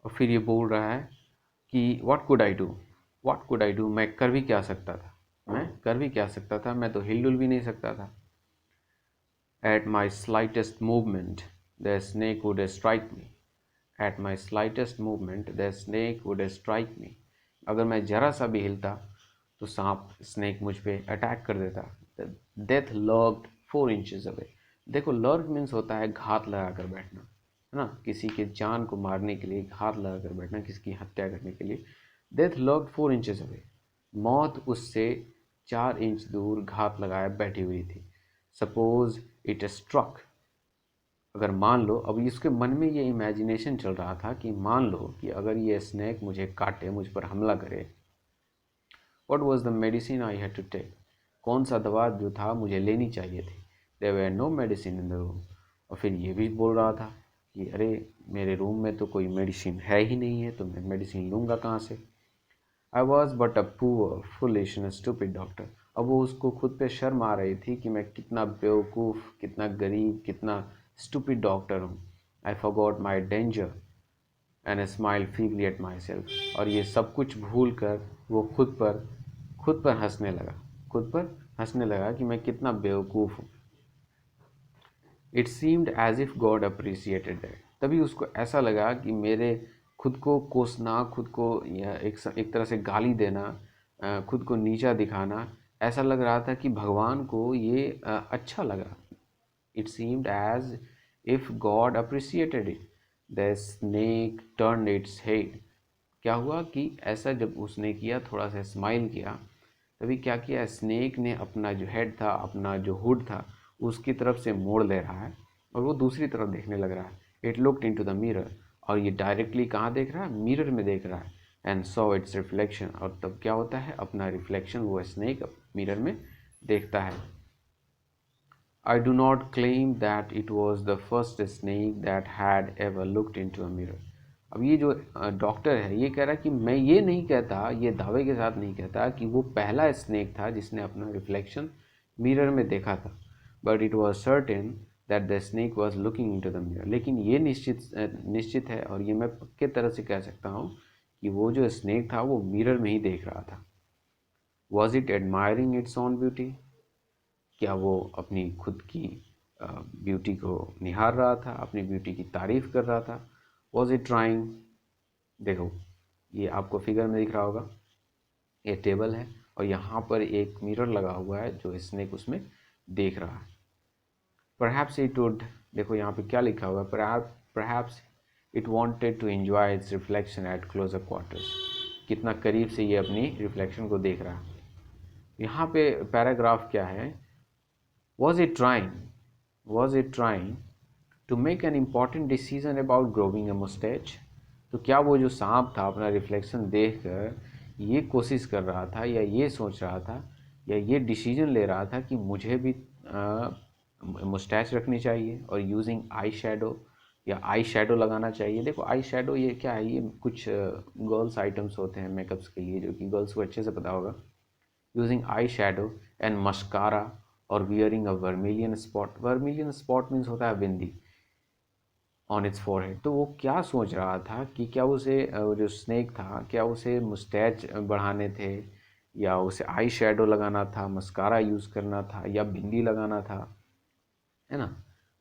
और फिर ये बोल रहा है कि what could I do, what could I do, मैं कर भी क्या सकता था, मैं कर भी क्या सकता था, मैं तो हिलडुल भी नहीं सकता था। At my slightest movement the snake would strike me, at my slightest movement the snake would strike मी, अगर मैं जरा सा भी हिलता तो सांप स्नेक मुझ पे अटैक कर देता। Death lurked 4 inches away. देखो लर्क मीन्स होता है घात लगा कर बैठना, है ना, किसी के जान को मारने के लिए घात लगा कर बैठना, किसी की हत्या करने के लिए। डेथ लर्क्ड 4 इंचेस अवे, मौत उससे 4 इंच दूर घात लगाए बैठी हुई थी। सपोज इट स्ट्रक, अगर मान लो, अब इसके मन में ये इमेजिनेशन चल रहा था कि मान लो कि अगर ये स्नेक मुझे काटे, मुझ पर हमला करे, what was the medicine I had to take, कौन सा दवा जो था मुझे लेनी चाहिए थी। There were no medicine in the room, और फिर ये भी बोल रहा था कि अरे मेरे रूम में तो कोई मेडिसिन है ही नहीं है, तो मैं मेडिसिन लूँगा कहाँ से। I was but a poor foolish and stupid doctor, अब वो उसको खुद पे शर्म आ रही थी कि मैं कितना बेवकूफ़, कितना गरीब, कितना स्टूपिड डॉक्टर हूँ। I forgot my danger and smile feebly at myself, और ये सब कुछ भूल कर वो खुद पर हंसने लगा, खुद पर हंसने लगा कि मैं कितना बेवकूफ़ हूँ। It seemed as if God appreciated that, तभी उसको ऐसा लगा कि मेरे खुद को कोसना, खुद को या एक तरह से गाली देना, खुद को नीचा दिखाना, ऐसा लग रहा था कि भगवान को ये अच्छा लगा। It seemed as if God appreciated it. The snake turn its head, क्या हुआ कि ऐसा जब उसने किया, थोड़ा सा स्माइल किया, तभी क्या किया, स्नेक ने अपना जो हेड था, अपना जो हुड था, उसकी तरफ से मोड़ ले रहा है और वो दूसरी तरफ देखने लग रहा है। It looked into the mirror, और ये डायरेक्टली कहाँ देख रहा है, मिरर में देख रहा है। एंड सॉ इट्स रिफ्लेक्शन, और तब क्या होता है, अपना रिफ्लेक्शन वो स्नेक मिरर में देखता है। I do not claim that it was the first snake that had ever looked into a mirror. अब ये जो डॉक्टर है ये कह रहा है कि मैं ये नहीं कहता, ये दावे के साथ नहीं कहता कि वो पहला स्नेक था जिसने अपना रिफ्लेक्शन मिरर में देखा था, but it was certain that the snake was looking into the mirror. लेकिन ये निश्चित है, और ये मैं पक्के तरह से कह सकता हूँ कि वो जो स्नेक था वो मिरर में ही देख रहा था। Was it admiring its own beauty, क्या वो अपनी खुद की ब्यूटी को निहार रहा था, अपनी ब्यूटी की तारीफ कर रहा था। वॉज इट ट्राइंग, देखो ये आपको फिगर में दिख रहा होगा, ये टेबल है और यहाँ पर एक मिरर लगा हुआ है जो स्नेक उसमें देख रहा है। परहैप्स इट वुड, देखो यहाँ पे क्या लिखा हुआ है, perhaps it wanted to enjoy its reflection at closer quarters, कितना करीब से ये अपनी रिफ्लेक्शन को देख रहा है। यहाँ पे पैराग्राफ क्या है, Was it trying? Was it trying to make an important decision about growing a mustache? तो क्या वो जो सांप था अपना रिफ्लेक्शन देखकर ये कोशिश कर रहा था, या ये सोच रहा था, या ये डिसीजन ले रहा था कि मुझे भी मुस्टैच रखनी चाहिए और यूजिंग आई शेडो, या आई शेडो लगाना चाहिए। देखो आई शेडो ये क्या है, ये कुछ गर्ल्स आइटम्स होते हैं मेकअप्स के लिए, जो कि गर्ल्स को अच्छे से पता होगा। Using eye shadow and mascara और wearing a vermilion spot, vermilion spot means होता है बिंदी, ऑन इट्स फोरहेड। तो वो क्या सोच रहा था कि क्या उसे जो स्नेक था, क्या उसे मुस्टैच बढ़ाने थे, या उसे आई शेडो लगाना था, मस्कारा यूज़ करना था, या बिंदी लगाना था, है ना।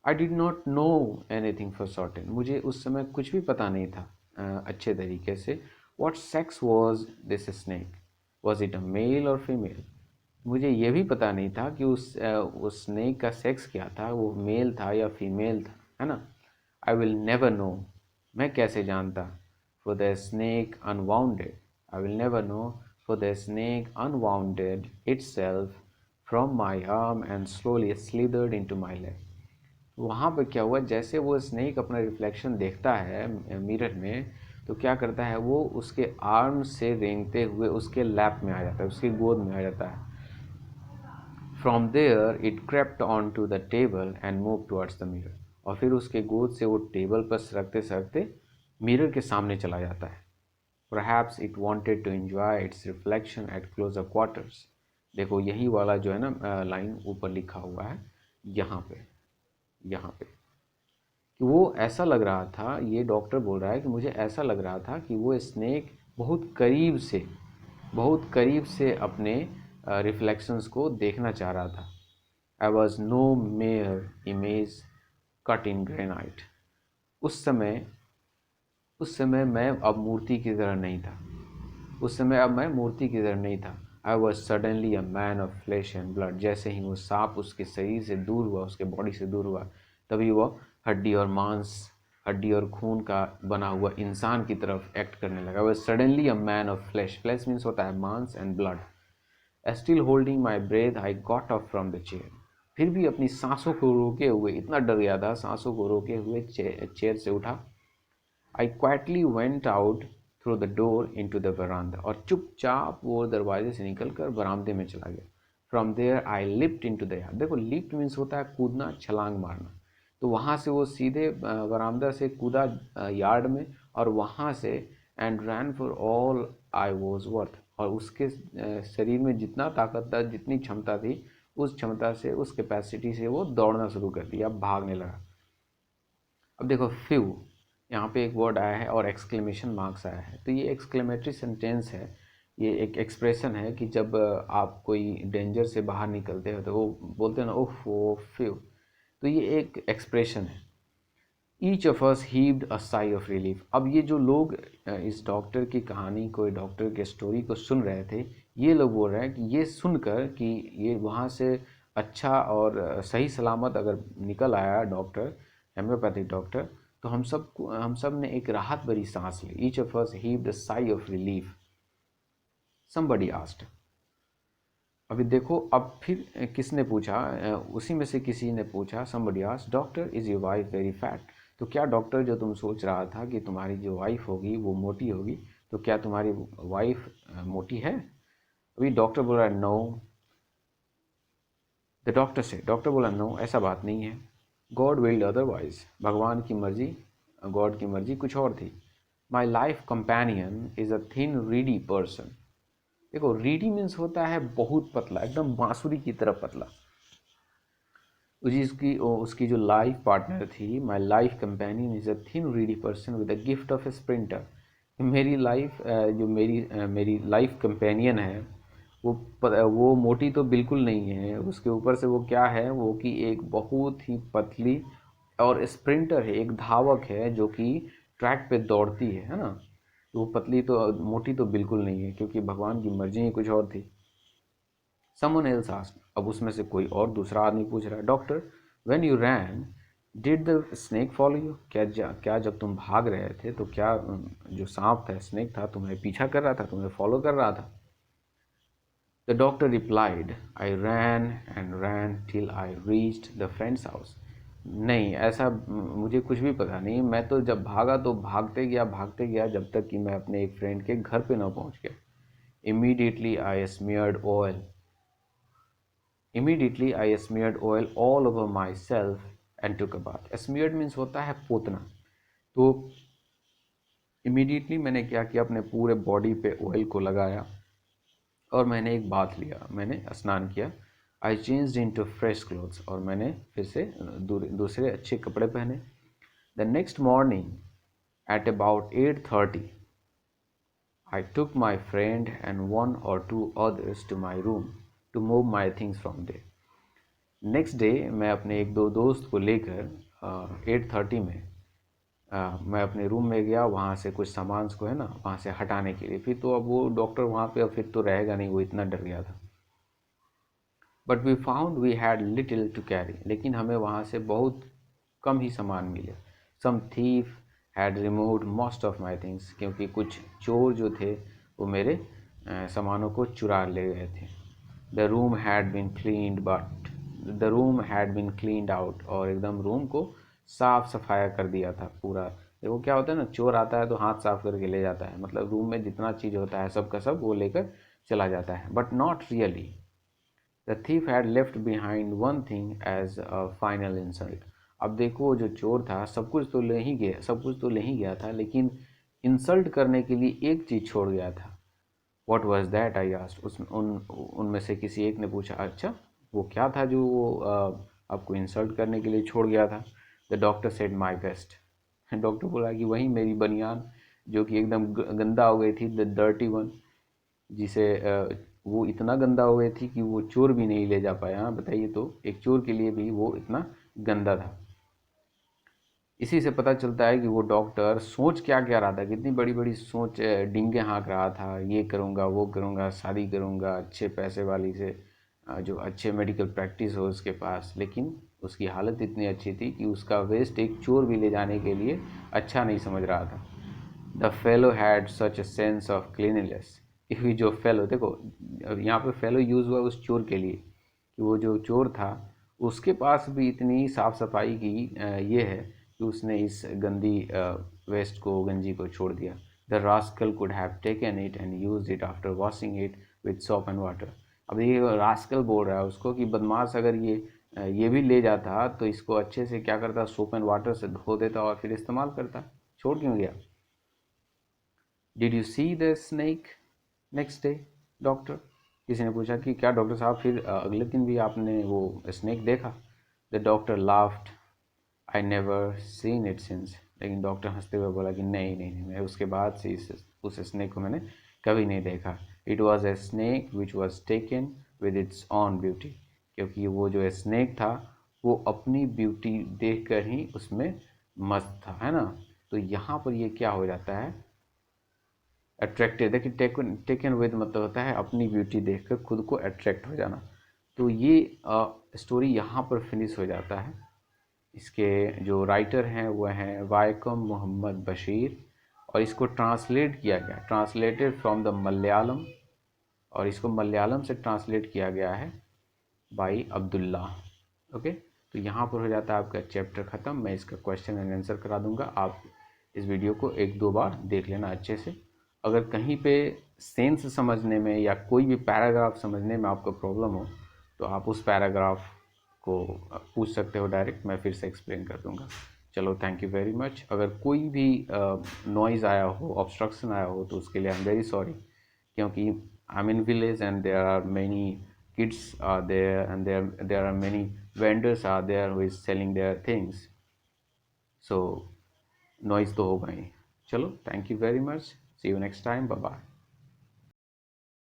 I did not know anything for certain, मुझे उस समय कुछ भी पता नहीं था अच्छे तरीके से। What sex was this snake, was it a male और फीमेल, मुझे ये भी पता नहीं था कि उस स्नेक का सेक्स क्या था, वो मेल था या फीमेल था, है ना। आई विल नेवर नो, मैं कैसे जानता, for the snake unwounded, I will never know, for the snake unwounded itself from my arm and slowly slithered into my leg. वहाँ पर क्या हुआ, जैसे वो स्नेक अपना रिफ्लेक्शन देखता है मिरर में, तो क्या करता है, वो उसके आर्म से रेंगते हुए उसके लैप में आ जाता है, उसकी गोद में आ जाता है। From there it crept on to the table and move towards the mirror, और फिर उसके गोद से वो टेबल पर सरकते सरकते मिरर के सामने चला जाता है। Perhaps it wanted to enjoy its reflection at closer quarters, देखो यही वाला जो है ना लाइन ऊपर लिखा हुआ है यहाँ पे, कि वो ऐसा लग रहा था, ये डॉक्टर बोल रहा है कि मुझे ऐसा लग रहा था कि वो स्नेक बहुत करीब से अपने रिफ्लेक्शंस को देखना चाह रहा था। I was no mere image cut in granite. उस समय मैं अब मूर्ति की तरह नहीं था। उस समय अब मैं मूर्ति की तरह नहीं था। I was suddenly a man of flash and blood. जैसे ही वो सांप उसके शरीर से दूर हुआ, उसके बॉडी से दूर हुआ, तभी वह हड्डी और खून का बना हुआ इंसान की तरफ एक्ट करने लगा। वह suddenly a man of flesh. Flesh means होता है मांस and blood. Still holding my breath I got up from the chair. फिर भी अपनी सांसों को रोके हुए, इतना डर गया था, सांसों को रोके हुए चेयर से उठा। I quietly went out through the door into the veranda. और चुपचाप वो दरवाजे से निकल कर बरामदे में चला गया। From there I lift into the yard. देखो लिफ्ट मीन्स होता है कूदना, छलांग मारना। तो वहाँ से वो सीधे बरामदा से कूदा यार्ड में, और वहाँ से and ran for all I was worth. और उसके शरीर में जितना ताकत था, जितनी क्षमता थी, उस क्षमता से, उस कैपेसिटी से वो दौड़ना शुरू कर दिया, भागने लगा। अब देखो फ्यू, यहाँ पे एक वर्ड आया है और एक्सक्लेमेशन मार्क्स आया है। तो ये एक्सक्लेमेटरी सेंटेंस है, ये एक एक्सप्रेशन है कि जब आप कोई डेंजर से बाहर निकलते हो तो वो बोलते हैं ना, ओह वो फ्यू। तो ये एक एक्सप्रेशन है। Each of us heaved a sigh of relief. अब ये जो लोग इस डॉक्टर की कहानी को, डॉक्टर के स्टोरी को सुन रहे थे, ये लोग बोल रहे हैं कि ये सुनकर कि ये वहाँ से अच्छा और सही सलामत अगर निकल आया डॉक्टर, हेम्योपैथिक डॉक्टर, तो हम सब ने एक राहत भरी सांस ली। Each of us heaved a sigh of relief. Somebody asked. अभी देखो, अब फिर किसने पूछा, उसी में से किसी ने पूछा, somebody asked, doctor is your wife very fat. तो क्या डॉक्टर, जो तुम सोच रहा था कि तुम्हारी जो वाइफ होगी वो मोटी होगी, तो क्या तुम्हारी वाइफ मोटी है? अभी डॉक्टर बोला नो। डॉक्टर बोला नो, ऐसा बात नहीं है। God willed otherwise. भगवान की मर्जी, गॉड की मर्जी कुछ और थी। My life companion is a thin reedy person. देखो रीडी मीन्स होता है बहुत पतला, एकदम बांसुरी की तरह पतला। उसकी जो लाइफ पार्टनर थी, my life companion is a thin reedy person with a gift of A sprinter. मेरी लाइफ जो मेरी लाइफ कंपेनियन है, वो मोटी तो बिल्कुल नहीं है। उसके ऊपर से वो क्या है, वो कि एक बहुत ही पतली और स्प्रिंटर है, एक धावक है जो कि ट्रैक पे दौड़ती है ना। तो वो पतली तो, मोटी तो बिल्कुल नहीं है, क्योंकि भगवान की मर्जी ही कुछ और थी। Someone else asked. अब उसमें से कोई और दूसरा आदमी पूछ रहा है, doctor when you ran did the snake follow you. क्या जब तुम भाग रहे थे तो क्या जो सांप था, स्नेक था, तुम्हें पीछा कर रहा था, तुम्हें फॉलो कर रहा था? The doctor replied, I ran and ran till I reached the friend's house. नहीं, ऐसा मुझे कुछ भी पता नहीं। मैं तो जब भागा तो भागते गया जब तक कि मैं अपने एक फ्रेंड के घर पे ना पहुंच गया। Immediately I smeared oil Immediately I smeared oil all over myself and took a bath. Smeared means होता है पोतना। तो immediately मैंने क्या किया, अपने पूरे बॉडी पे ऑयल को लगाया और मैंने एक बाथ लिया, मैंने स्नान किया। I changed into fresh clothes, और मैंने फिर से दूसरे अच्छे कपड़े पहने। The next morning at about 8:30 I took my friend and one or two others to my room to move my things from there. Next day मैं अपने एक दो दोस्त को लेकर 8:30 में मैं अपने रूम में गया, वहाँ से कुछ सामान को है ना वहाँ से हटाने के लिए। फिर तो अब वो डॉक्टर वहाँ पे अब फिर तो रहेगा नहीं, वो इतना डर गया था। But we found we had little to carry. लेकिन हमें वहाँ से बहुत कम ही सामान मिले। Some thief had removed most of my things. क्योंकि कुछ चोर जो थे वो मेरे सामानों को चुरा ले गए थे। The room had been cleaned but the room had been cleaned out. और एकदम रूम को साफ सफाया कर दिया था पूरा। देखो क्या होता है ना, चोर आता है तो हाथ साफ करके ले जाता है, मतलब रूम में जितना चीज़ होता है सब का सब वो लेकर चला जाता है। But not really. The thief had left behind one thing as a final insult. अब देखो जो चोर था सब कुछ तो ले ही गया था, लेकिन इंसल्ट करने के लिए एक चीज़ छोड़ गया था। What was that I asked. उनमें से किसी एक ने पूछा, अच्छा वो क्या था जो वो आपको इंसल्ट करने के लिए छोड़ गया था? The doctor said my waste. Doctor बोला कि वही मेरी बनियान जो कि एकदम गंदा हो गई थी, द डर्टी वन, जिसे वो इतना गंदा हो गई थी कि वो चोर भी नहीं ले जा पाया। हाँ बताइए, तो एक चोर के लिए भी वो इतना गंदा था। इसी से पता चलता है कि वो डॉक्टर सोच क्या क्या रहा था, कितनी बड़ी बड़ी सोच, डींगे हाँक रहा था, ये करूँगा वो करूँगा, शादी करूँगा अच्छे पैसे वाली से, जो अच्छे मेडिकल प्रैक्टिस हो उसके पास। लेकिन उसकी हालत इतनी अच्छी थी कि उसका वेस्ट एक चोर भी ले जाने के लिए अच्छा नहीं समझ रहा था। The fellow had such a sense of cleanliness. कि जो फेलो, देखो यहाँ पे फेलो यूज़ हुआ उस चोर के लिए कि वो जो चोर था उसके पास भी इतनी साफ सफाई की ये है कि उसने इस गंदी वेस्ट को, गंजी को छोड़ दिया। The rascal could have taken it and use it after washing it with soap and water. अब ये रास्कल बोल रहा है उसको कि बदमाश अगर ये भी ले जाता तो इसको अच्छे से क्या करता, सोप एंड वाटर से धो देता और फिर इस्तेमाल करता, छोड़ क्यों गया। Did you see the snake next day doctor. किसी ने पूछा कि क्या डॉक्टर साहब फिर अगले दिन भी आपने वो स्नेक देखा। The doctor laughed, I never seen it since. लेकिन डॉक्टर हंसते हुए बोला कि नहीं नहीं नहीं, मैं उसके बाद से उस स्नेक को मैंने कभी नहीं देखा। It was a snake which was taken with its on beauty. क्योंकि वो जो स्नेक था वो अपनी ब्यूटी देख कर ही उसमें मस्त था, है ना। तो यहाँ पर ये क्या हो जाता है, अट्रैक्टेड। देखिए टेकन विद मतलब होता है अपनी ब्यूटी देखकर खुद को अट्रैक्ट हो जाना। तो ये स्टोरी यहाँ पर फिनिश हो जाता है। इसके जो राइटर हैं वो हैं वायकम मोहम्मद बशीर, और इसको ट्रांसलेट किया गया, ट्रांसलेटेड फ्रॉम द मलयालम, और इसको मलयालम से ट्रांसलेट किया गया है बाई अब्दुल्ला। ओके, तो यहाँ पर हो जाता है आपका चैप्टर ख़त्म। मैं इसका क्वेश्चन एंड आंसर करा दूंगा, आप इस वीडियो को एक दो बार देख लेना अच्छे से। अगर कहीं पे सेंस समझने में या कोई भी पैराग्राफ समझने में आपको प्रॉब्लम हो तो आप उस पैराग्राफ को पूछ सकते हो डायरेक्ट, मैं फिर से एक्सप्लेन कर दूंगा। चलो, थैंक यू वेरी मच। अगर कोई भी नॉइज़ आया हो, ऑब्स्ट्रक्शन आया हो, तो उसके लिए आई एम वेरी सॉरी, क्योंकि I am in village and there are many kids are there and there are many vendors are there who is selling their things, so noise तो होगा ही। चलो, thank you very much, see you next time, bye bye।